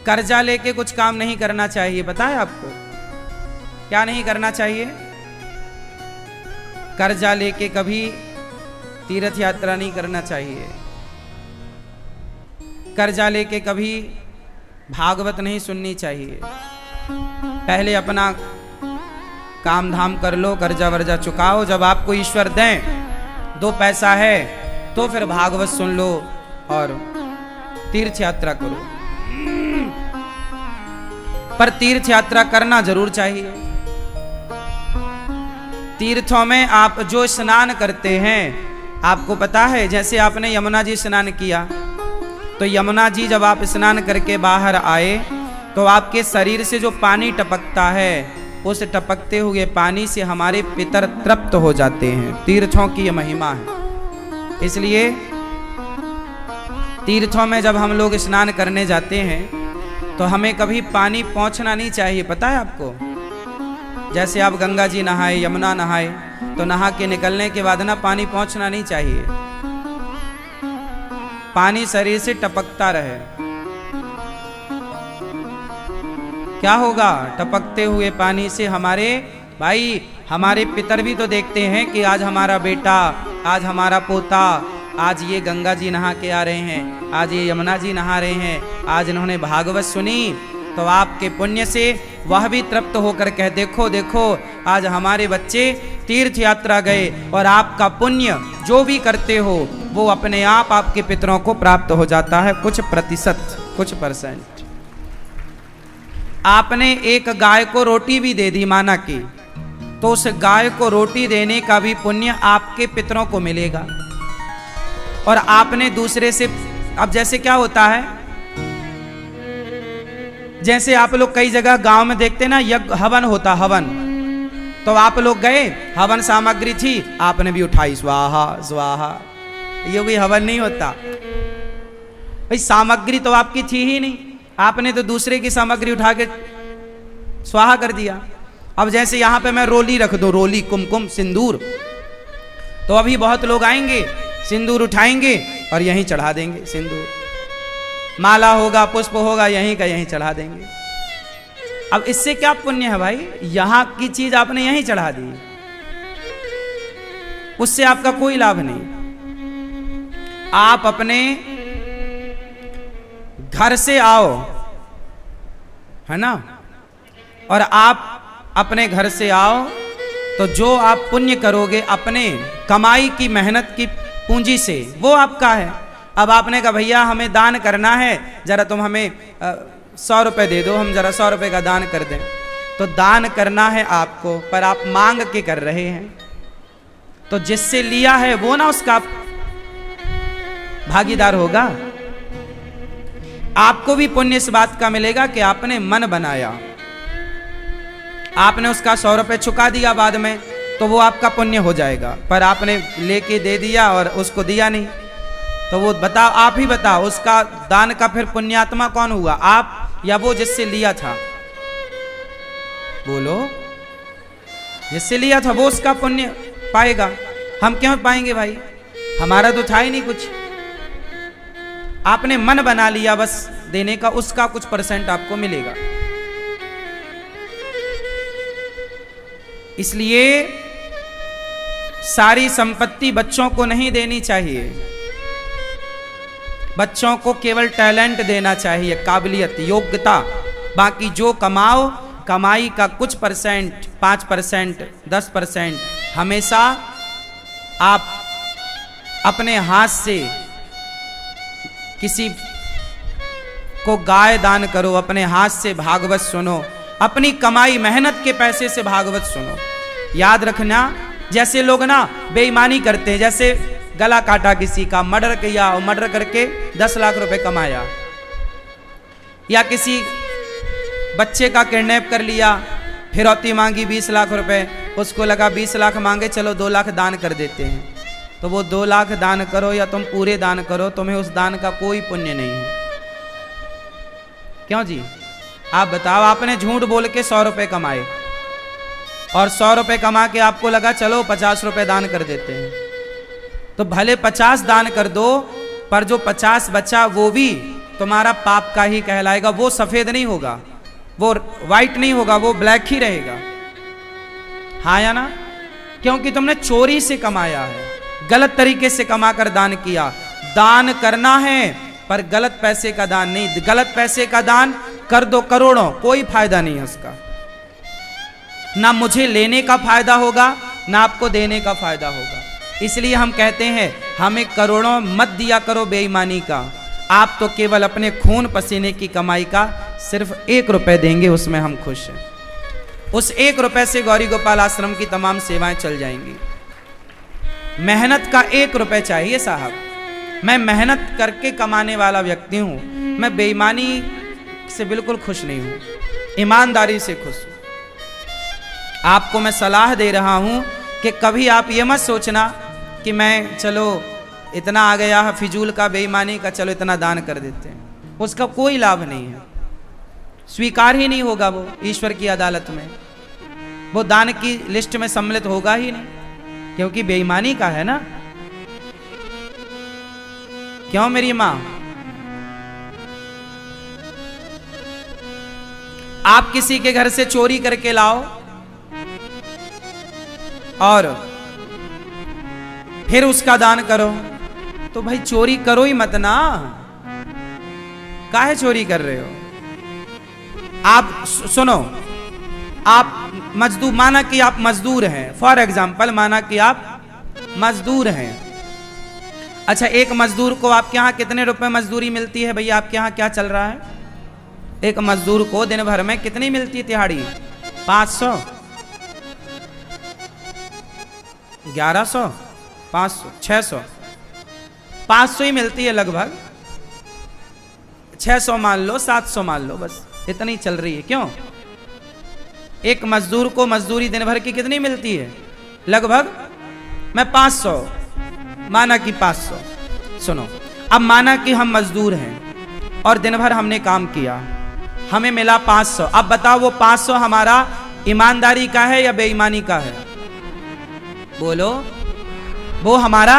कर्जा लेके कुछ काम नहीं करना चाहिए। पता है आपको क्या नहीं करना चाहिए? कर्जा लेके कभी तीर्थ यात्रा नहीं करना चाहिए। कर्जा लेके कभी भागवत नहीं सुननी चाहिए। पहले अपना काम धाम कर लो, कर्जा वर्जा चुकाओ। जब आपको ईश्वर दें 2 पैसा है तो फिर भागवत सुन लो और तीर्थ यात्रा करो। पर तीर्थ यात्रा करना जरूर चाहिए। तीर्थों में आप जो स्नान करते हैं, आपको पता है जैसे आपने यमुना जी स्नान किया, तो यमुना जी जब आप स्नान करके बाहर आए तो आपके शरीर से जो पानी टपकता है, उस टपकते हुए पानी से हमारे पितर तृप्त हो जाते हैं। तीर्थों की यह महिमा है। इसलिए तीर्थों में जब हम लोग स्नान करने जाते हैं तो हमें कभी पानी पहुंचना नहीं चाहिए। पता है आपको, जैसे आप गंगा जी नहाए, यमुना नहाए, तो नहा के निकलने के बाद ना पानी पहुंचना नहीं चाहिए। पानी शरीर से टपकता रहे। क्या होगा? टपकते हुए पानी से हमारे भाई, हमारे पितर भी तो देखते हैं कि आज हमारा बेटा, आज हमारा पोता, आज ये गंगा जी नहा के आ रहे हैं, आज ये यमुना जी नहा रहे हैं, आज इन्होंने भागवत सुनी, तो आपके पुण्य से वह भी तृप्त होकर कह देखो देखो आज हमारे बच्चे तीर्थ यात्रा गए। और आपका पुण्य जो भी करते हो वो अपने आप आपके पितरों को प्राप्त हो जाता है, कुछ प्रतिशत, कुछ परसेंट। आपने एक गाय को रोटी भी दे दी माना की, तो उस गाय को रोटी देने का भी पुण्य आपके पितरों को मिलेगा। और आपने दूसरे से, अब जैसे क्या होता है, जैसे आप लोग कई जगह गांव में देखते ना, यज्ञ हवन होता, हवन, तो आप लोग गए, हवन सामग्री थी, आपने भी उठाई, स्वाहा स्वाहा। ये कोई हवन नहीं होता भाई, सामग्री तो आपकी थी ही नहीं, आपने तो दूसरे की सामग्री उठा के स्वाहा कर दिया। अब जैसे यहां पे मैं रोली रख दूं, रोली, कुमकुम, सिंदूर, तो अभी बहुत लोग आएंगे, सिंदूर उठाएंगे और यहीं चढ़ा देंगे। सिंदूर, माला होगा, पुष्प होगा, यहीं का यहीं चढ़ा देंगे। अब इससे क्या पुण्य है भाई? यहां की चीज आपने यहीं चढ़ा दी, उससे आपका कोई लाभ नहीं। आप अपने घर से आओ, है ना, और आप अपने घर से आओ तो जो आप पुण्य करोगे अपने कमाई की, मेहनत की पूंजी से, वो आपका है। अब आपने कहा भैया हमें दान करना है, जरा तुम हमें 100 रुपए दे दो, हम जरा 100 रुपए का दान कर दें, तो दान करना है आपको, पर आप मांग के कर रहे हैं, तो जिससे लिया है वो ना उसका भागीदार होगा। आपको भी पुण्य इस बात का मिलेगा कि आपने मन बनाया, आपने उसका 100 रुपए चुका दिया बाद में, तो वो आपका पुण्य हो जाएगा। पर आपने लेके दे दिया और उसको दिया नहीं, तो वो बताओ, आप ही बताओ, उसका दान का फिर पुण्यात्मा कौन हुआ, आप या वो जिससे लिया था? बोलो, जिससे लिया था वो उसका पुण्य पाएगा। हम क्यों पाएंगे भाई? हमारा तो था ही नहीं कुछ। आपने मन बना लिया बस देने का, उसका कुछ परसेंट आपको मिलेगा। इसलिए सारी संपत्ति बच्चों को नहीं देनी चाहिए। बच्चों को केवल टैलेंट देना चाहिए, काबिलियत, योग्यता। बाकी जो कमाओ, कमाई का कुछ परसेंट, 5%, 10% हमेशा आप अपने हाथ से किसी को गाय दान करो, अपने हाथ से भागवत सुनो, अपनी कमाई मेहनत के पैसे से भागवत सुनो। याद रखना, जैसे लोग ना बेईमानी करते हैं, जैसे गला काटा किसी का, मर्डर किया और मर्डर करके 10 लाख रुपए कमाया, या किसी बच्चे का किडनैप कर लिया, फिरौती मांगी 20 लाख रुपए, उसको लगा 20 लाख मांगे, चलो 2 लाख दान कर देते हैं, तो वो 2 लाख दान करो या तुम पूरे दान करो, तुम्हें उस दान का कोई पुण्य नहीं है। क्यों जी? आप बताओ, आपने झूठ बोल के 100 रुपए कमाए और 100 रुपए कमा के आपको लगा चलो 50 रुपए दान कर देते हैं, तो भले 50 दान कर दो, पर जो 50 बचा वो भी तुम्हारा पाप का ही कहलाएगा। वो सफेद नहीं होगा, वो व्हाइट नहीं होगा, वो ब्लैक ही रहेगा। हाँ या ना? क्योंकि तुमने चोरी से कमाया है, गलत तरीके से कमाकर दान किया। दान करना है पर गलत पैसे का दान नहीं। गलत पैसे का दान कर दो करोड़ों, कोई फायदा नहीं है उसका। ना मुझे लेने का फायदा होगा, ना आपको देने का फायदा होगा। इसलिए हम कहते हैं हमें करोड़ों मत दिया करो बेईमानी का। आप तो केवल अपने खून पसीने की कमाई का सिर्फ 1 रुपए देंगे, उसमें हम खुश हैं। उस 1 रुपए से गौरी गोपाल आश्रम की तमाम सेवाएं चल जाएंगी। मेहनत का 1 रुपए चाहिए साहब। मैं मेहनत करके कमाने वाला व्यक्ति हूं, मैं बेईमानी से बिल्कुल खुश नहीं हूं, ईमानदारी से खुश हूं। आपको मैं सलाह दे रहा हूं कि कभी आप ये मत सोचना कि मैं चलो इतना आ गया है फिजूल का, बेईमानी का, चलो इतना दान कर देते हैं। उसका कोई लाभ नहीं है, स्वीकार ही नहीं होगा वो ईश्वर की अदालत में। वो दान की लिस्ट में सम्मिलित होगा ही नहीं, क्योंकि बेईमानी का है ना। क्यों मेरी मां? आप किसी के घर से चोरी करके लाओ और फिर उसका दान करो, तो भाई चोरी करो ही मत ना। काहे चोरी कर रहे हो? आप सुनो, आप मजदूर, माना कि आप मजदूर हैं, फॉर एग्जाम्पल माना कि आप मजदूर हैं। अच्छा, एक मजदूर को आपके यहां कितने रुपए मजदूरी मिलती है भैया? आपके यहां क्या चल रहा है? एक मजदूर को दिन भर में कितनी मिलती है तिहाड़ी? 500, 1100, 500, 600, 500 ही मिलती है लगभग। 600 मान लो, 700 मान लो, बस इतनी चल रही है। क्यों? एक मजदूर को मजदूरी दिन भर की कितनी मिलती है? लगभग मैं 500 माना कि 500। सुनो, अब माना कि हम मजदूर हैं और दिन भर हमने काम किया, हमें मिला 500। अब बताओ वो 500 हमारा ईमानदारी का है या बेईमानी का है? बोलो। वो हमारा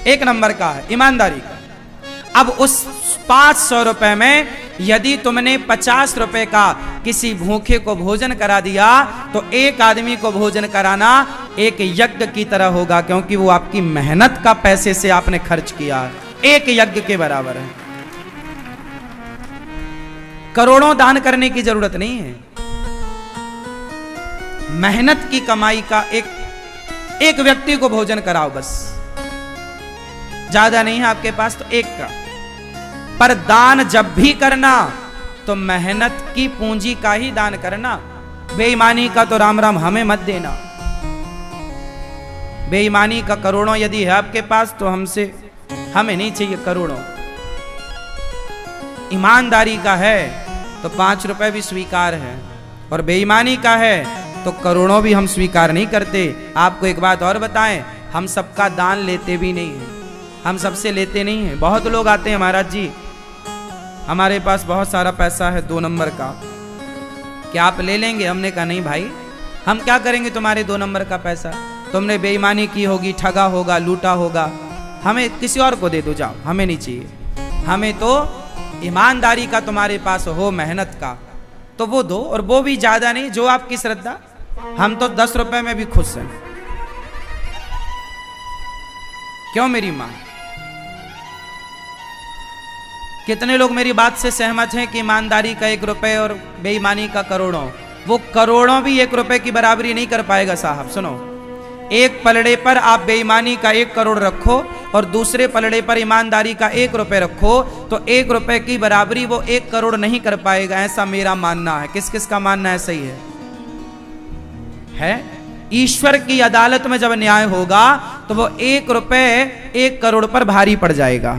1 नंबर का है, ईमानदारी का। अब उस 500 रुपए में यदि तुमने 50 रुपए का किसी भूखे को भोजन करा दिया, तो एक आदमी को भोजन कराना एक यज्ञ की तरह होगा, क्योंकि वो आपकी मेहनत का पैसे से आपने खर्च किया, एक यज्ञ के बराबर है। करोड़ों दान करने की जरूरत नहीं है। मेहनत की कमाई का एक व्यक्ति को भोजन कराओ, बस। ज्यादा नहीं है आपके पास तो एक का। पर दान जब भी करना तो मेहनत की पूंजी का ही दान करना। बेईमानी का तो राम राम हमें मत देना। बेईमानी का करोड़ों यदि है आपके पास तो हमें नहीं चाहिए करोड़ों। ईमानदारी का है तो 5 रुपए भी स्वीकार है, और बेईमानी का है तो करोड़ों भी हम स्वीकार नहीं करते। आपको एक बात और बताएं, हम सबका दान लेते भी नहीं हैं, हम सबसे लेते नहीं हैं। बहुत लोग आते हैं, महाराज जी हमारे पास बहुत सारा पैसा है 2 नंबर का, क्या आप ले लेंगे? हमने कहा नहीं भाई, हम क्या करेंगे तुम्हारे 2 नंबर का पैसा? तुमने बेईमानी की होगी, ठगा होगा, लूटा होगा, हमें किसी और को दे दो, जाओ, हमें नहीं चाहिए। हमें तो ईमानदारी का तुम्हारे पास हो, मेहनत का, तो वो दो, और वो भी ज्यादा नहीं, जो आपकी श्रद्धा। हम तो 10 रुपए में भी खुश हैं। क्यों मेरी मां? कितने लोग मेरी बात से सहमत हैं कि ईमानदारी का 1 रुपए और बेईमानी का करोड़ों? वो करोड़ों भी 1 रुपए की बराबरी नहीं कर पाएगा साहब। सुनो, एक पलड़े पर आप बेईमानी का 1 करोड़ रखो और दूसरे पलड़े पर ईमानदारी का 1 रुपए रखो, तो 1 रुपए की बराबरी वो 1 करोड़ नहीं कर पाएगा, ऐसा मेरा मानना है। किस किस का मानना है? सही है? ईश्वर की अदालत में जब न्याय होगा तो वो 1 रुपए 1 करोड़ पर भारी पड़ जाएगा।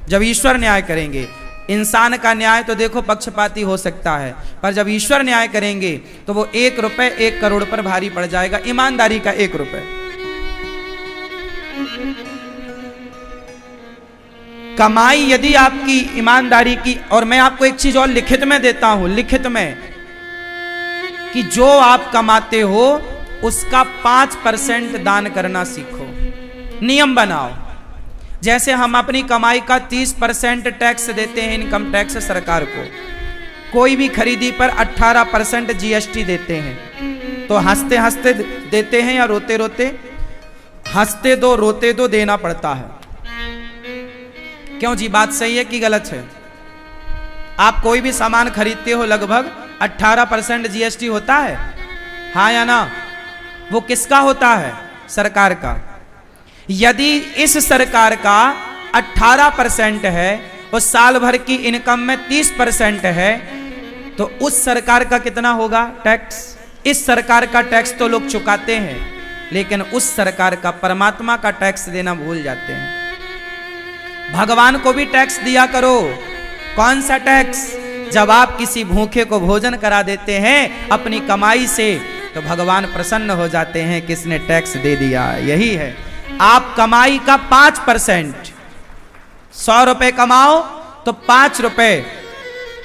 जब ईश्वर न्याय करेंगे, इंसान का न्याय तो देखो पक्षपाती हो सकता है, पर जब ईश्वर न्याय करेंगे तो वो 1 रुपए 1 करोड़ पर भारी पड़ जाएगा, ईमानदारी का 1 रुपए। कमाई यदि आपकी ईमानदारी की, और मैं आपको एक चीज और लिखित में देता हूं, लिखित में, कि जो आप कमाते हो उसका 5% दान करना सीखो। नियम बनाओ, जैसे हम अपनी कमाई का 30% टैक्स देते हैं, इनकम टैक्स सरकार को, कोई भी खरीदी पर 18% जीएसटी देते हैं, तो हंसते हंसते देते हैं या रोते रोते? हंसते दो रोते दो देना पड़ता है। क्यों जी, बात सही है कि गलत है? आप कोई भी सामान खरीदते हो लगभग 18% जीएसटी होता है, हाँ या ना? वो किसका होता है? सरकार का। यदि इस सरकार का 18% है और साल भर की इनकम में 30% है, तो उस सरकार का कितना होगा टैक्स? इस सरकार का टैक्स तो लोग चुकाते हैं, लेकिन उस सरकार का, परमात्मा का टैक्स देना भूल जाते हैं। भगवान को भी टैक्स दिया करो। कौन सा टैक्स? जब आप किसी भूखे को भोजन करा देते हैं अपनी कमाई से, तो भगवान प्रसन्न हो जाते हैं, किसने टैक्स दे दिया। यही है, आप कमाई का 5%, 100 रुपए कमाओ तो 5 रुपए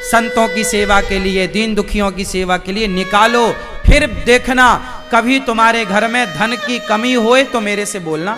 संतों की सेवा के लिए, दीन दुखियों की सेवा के लिए निकालो। फिर देखना, कभी तुम्हारे घर में धन की कमी होए तो मेरे से बोलना।